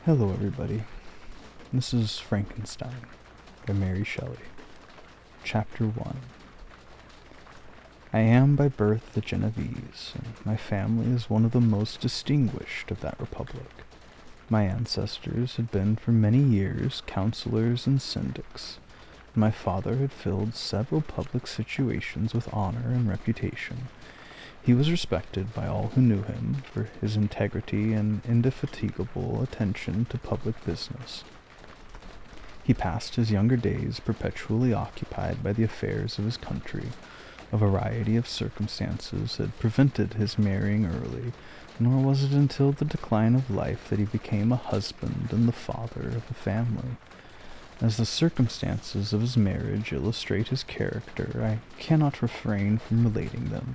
Hello, everybody. This is Frankenstein by Mary Shelley. Chapter 1. I am by birth a Genovese, and my family is one of the most distinguished of that republic. My ancestors had been for many years counselors and syndics. My father had filled several public situations with honor and reputation. He was respected by all who knew him for his integrity and indefatigable attention to public business. He passed his younger days perpetually occupied by the affairs of his country. A variety of circumstances had prevented his marrying early, nor was it until the decline of life that he became a husband and the father of a family. As the circumstances of his marriage illustrate his character, I cannot refrain from relating them.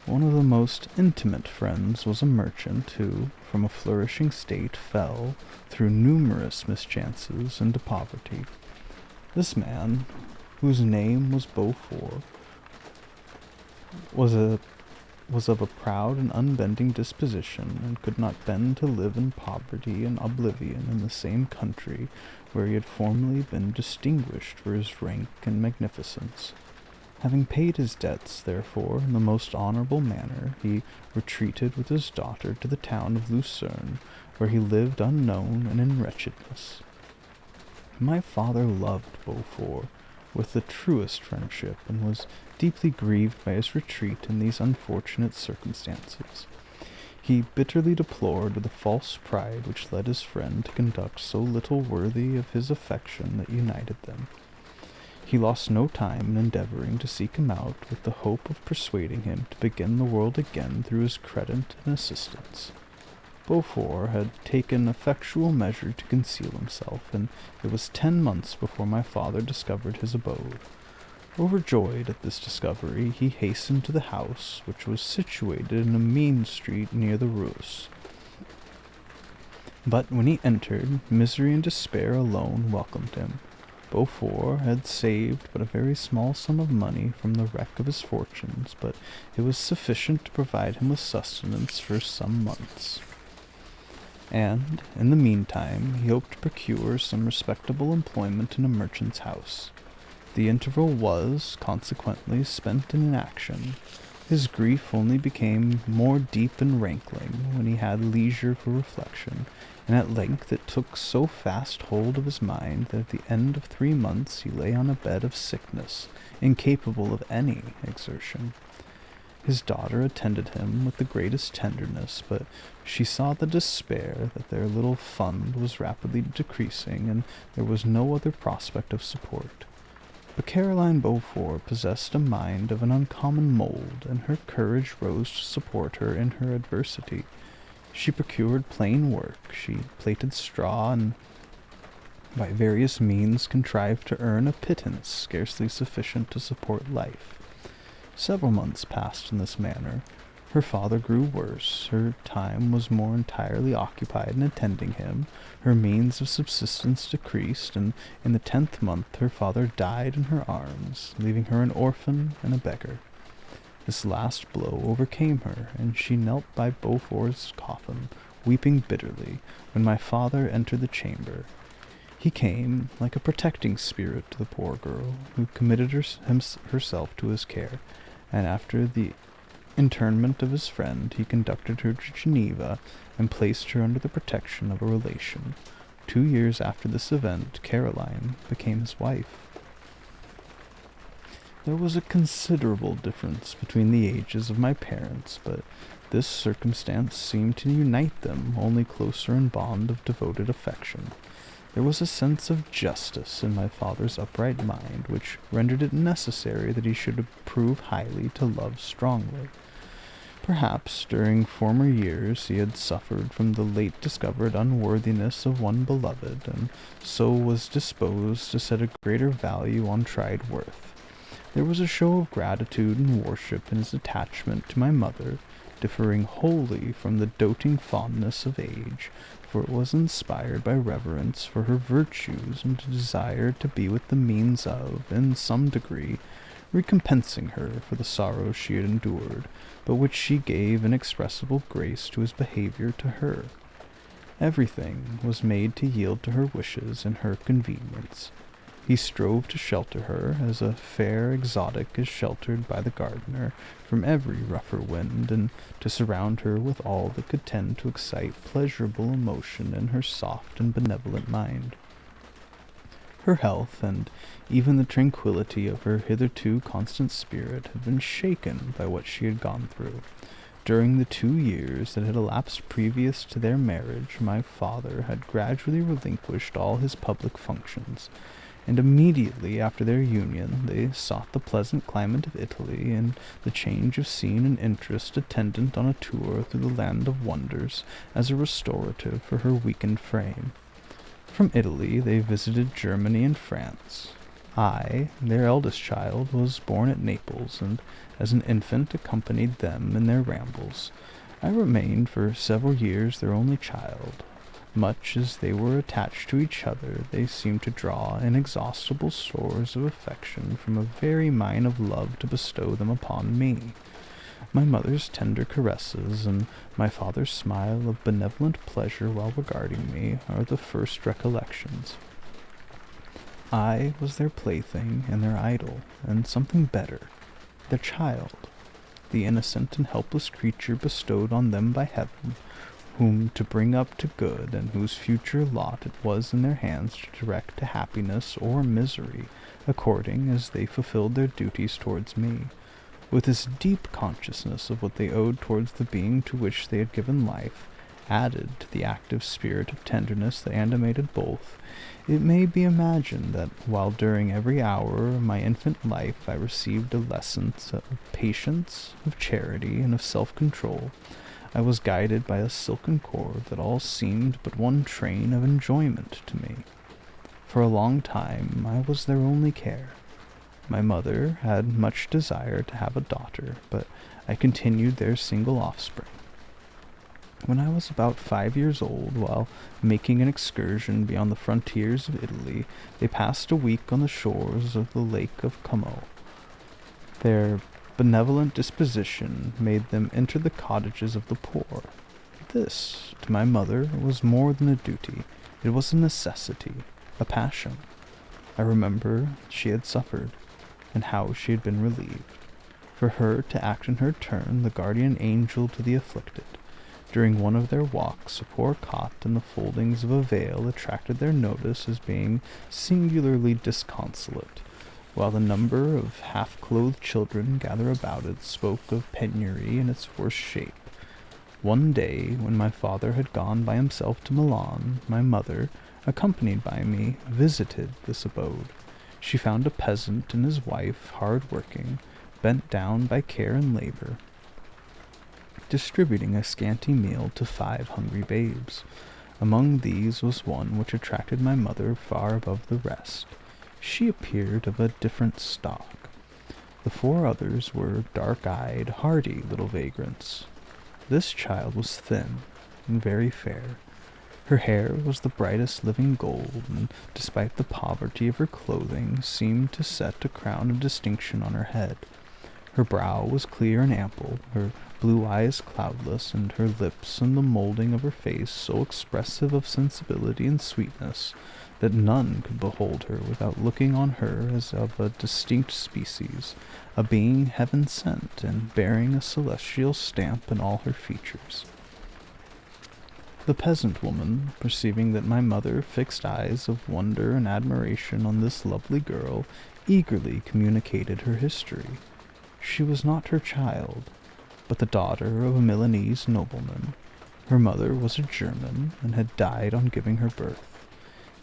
One of the most intimate friends was a merchant who, from a flourishing state, fell, through numerous mischances, into poverty. This man, whose name was Beaufort, was of a proud and unbending disposition, and could not bend to live in poverty and oblivion in the same country where he had formerly been distinguished for his rank and magnificence. Having paid his debts, therefore, in the most honorable manner, he retreated with his daughter to the town of Lucerne, where he lived unknown and in wretchedness. My father loved Beaufort with the truest friendship, and was deeply grieved by his retreat in these unfortunate circumstances. He bitterly deplored the false pride which led his friend to conduct so little worthy of his affection that united them. He lost no time in endeavoring to seek him out, with the hope of persuading him to begin the world again through his credit and assistance. Beaufort had taken effectual measure to conceal himself, and it was 10 months before my father discovered his abode. Overjoyed at this discovery, he hastened to the house, which was situated in a mean street near the Reuss. But when he entered, misery and despair alone welcomed him. Beaufort had saved but a very small sum of money from the wreck of his fortunes, but it was sufficient to provide him with sustenance for some months. And, in the meantime, he hoped to procure some respectable employment in a merchant's house. The interval was, consequently, spent in inaction. His grief only became more deep and rankling when he had leisure for reflection, and at length it took so fast hold of his mind that at the end of 3 months he lay on a bed of sickness, incapable of any exertion. His daughter attended him with the greatest tenderness, but she saw the despair that their little fund was rapidly decreasing, and there was no other prospect of support. But Caroline Beaufort possessed a mind of an uncommon mould, and her courage rose to support her in her adversity. She procured plain work, she plaited straw, and by various means contrived to earn a pittance scarcely sufficient to support life. Several months passed in this manner. Her father grew worse, her time was more entirely occupied in attending him, her means of subsistence decreased, and in the 10th month her father died in her arms, leaving her an orphan and a beggar. This last blow overcame her, and she knelt by Beaufort's coffin, weeping bitterly, when my father entered the chamber. He came, like a protecting spirit, to the poor girl, who committed herself to his care, and after the interment of his friend, he conducted her to Geneva, and placed her under the protection of a relation. 2 years after this event, Caroline became his wife. There was a considerable difference between the ages of my parents, but this circumstance seemed to unite them only closer in bond of devoted affection. There was a sense of justice in my father's upright mind, which rendered it necessary that he should approve highly to love strongly. Perhaps during former years he had suffered from the late discovered unworthiness of one beloved, and so was disposed to set a greater value on tried worth. There was a show of gratitude and worship in his attachment to my mother, differing wholly from the doting fondness of age, for it was inspired by reverence for her virtues and a desire to be with the means of, in some degree, recompensing her for the sorrows she had endured, but which she gave inexpressible grace to his behavior to her. Everything was made to yield to her wishes and her convenience. He strove to shelter her as a fair exotic is sheltered by the gardener from every rougher wind, and to surround her with all that could tend to excite pleasurable emotion in her soft and benevolent mind. Her health, and even the tranquillity of her hitherto constant spirit, had been shaken by what she had gone through. During the 2 years that had elapsed previous to their marriage, my father had gradually relinquished all his public functions, and immediately after their union they sought the pleasant climate of Italy and the change of scene and interest attendant on a tour through the land of wonders as a restorative for her weakened frame. From Italy they visited Germany and France. I, their eldest child, was born at Naples, and as an infant accompanied them in their rambles. I remained for several years their only child. Much as they were attached to each other, they seemed to draw inexhaustible stores of affection from a very mine of love to bestow them upon me. My mother's tender caresses and my father's smile of benevolent pleasure while regarding me are the first recollections. I was their plaything and their idol, and something better, their child, the innocent and helpless creature bestowed on them by heaven, whom to bring up to good, and whose future lot it was in their hands to direct to happiness or misery, according as they fulfilled their duties towards me. With this deep consciousness of what they owed towards the being to which they had given life, added to the active spirit of tenderness that animated both, it may be imagined that while during every hour of my infant life I received a lesson of patience, of charity, and of self-control, I was guided by a silken cord that all seemed but one train of enjoyment to me. For a long time I was their only care. My mother had much desire to have a daughter, but I continued their single offspring. When I was about 5 years old, while making an excursion beyond the frontiers of Italy, they passed a week on the shores of the Lake of Como. Their benevolent disposition made them enter the cottages of the poor. This, to my mother, was more than a duty. It was a necessity, a passion. I remember she had suffered, and how she had been relieved. For her to act in her turn the guardian angel to the afflicted. During one of their walks, a poor cot in the foldings of a veil attracted their notice as being singularly disconsolate, while the number of half-clothed children gathered about it spoke of penury in its worst shape. One day, when my father had gone by himself to Milan, my mother, accompanied by me, visited this abode. She found a peasant and his wife hard working, bent down by care and labor, distributing a scanty meal to 5 hungry babes. Among these was one which attracted my mother far above the rest. She appeared of a different stock. The 4 others were dark-eyed, hardy little vagrants. This child was thin and very fair. Her hair was the brightest living gold, and despite the poverty of her clothing, seemed to set a crown of distinction on her head. Her brow was clear and ample, her blue eyes cloudless, and her lips and the moulding of her face so expressive of sensibility and sweetness that none could behold her without looking on her as of a distinct species, a being heaven-sent, and bearing a celestial stamp in all her features. The peasant woman, perceiving that my mother fixed eyes of wonder and admiration on this lovely girl, eagerly communicated her history. She was not her child, but the daughter of a Milanese nobleman. Her mother was a German, and had died on giving her birth.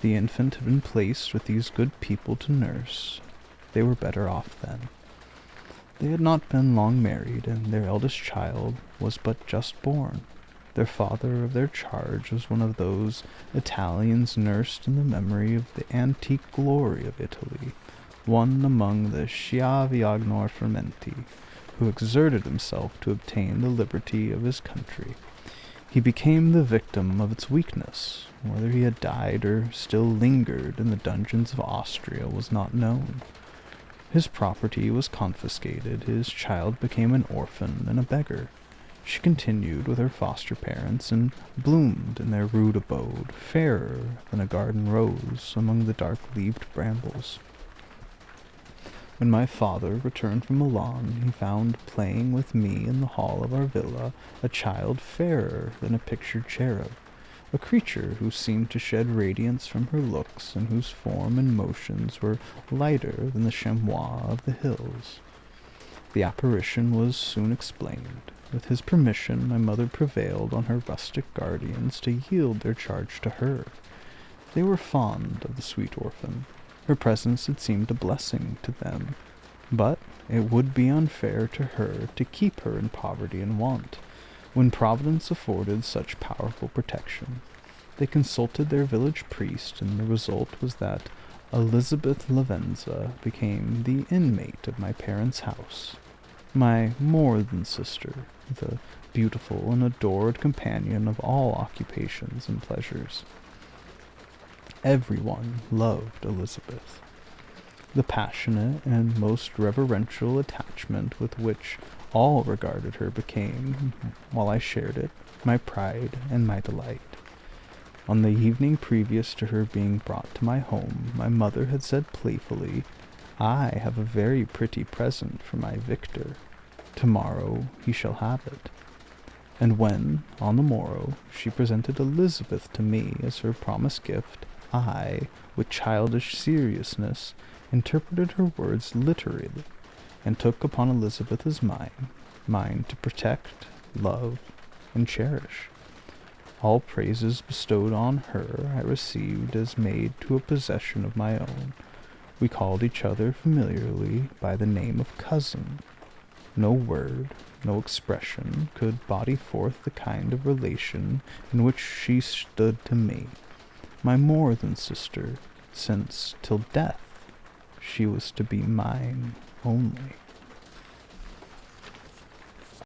The infant had been placed with these good people to nurse. They were better off then. They had not been long married, and their eldest child was but just born. Their father of their charge was one of those Italians nursed in the memory of the antique glory of Italy, one among the Schiavignor-Fermenti, who exerted himself to obtain the liberty of his country. He became the victim of its weakness. Whether he had died or still lingered in the dungeons of Austria was not known. His property was confiscated, his child became an orphan and a beggar. She continued with her foster parents, and bloomed in their rude abode, fairer than a garden rose among the dark-leaved brambles. When my father returned from Milan, he found playing with me in the hall of our villa a child fairer than a pictured cherub, a creature who seemed to shed radiance from her looks, and whose form and motions were lighter than the chamois of the hills. The apparition was soon explained. With his permission, my mother prevailed on her rustic guardians to yield their charge to her. They were fond of the sweet orphan. Her presence had seemed a blessing to them, but it would be unfair to her to keep her in poverty and want, when Providence afforded such powerful protection. They consulted their village priest, and the result was that Elizabeth Lavenza became the inmate of my parents' house, my more-than-sister, the beautiful and adored companion of all occupations and pleasures. Everyone loved Elizabeth. The passionate and most reverential attachment with which all regarded her became, while I shared it, my pride and my delight. On the evening previous to her being brought to my home, my mother had said playfully, "I have a very pretty present for my Victor. Tomorrow he shall have it." And when, on the morrow, she presented Elizabeth to me as her promised gift, I, with childish seriousness, interpreted her words literally, and took upon Elizabeth as mine to protect, love, and cherish. All praises bestowed on her I received as made to a possession of my own. We called each other familiarly by the name of cousin. No word, no expression could body forth the kind of relation in which she stood to me, my more-than-sister, since, till death, she was to be mine only.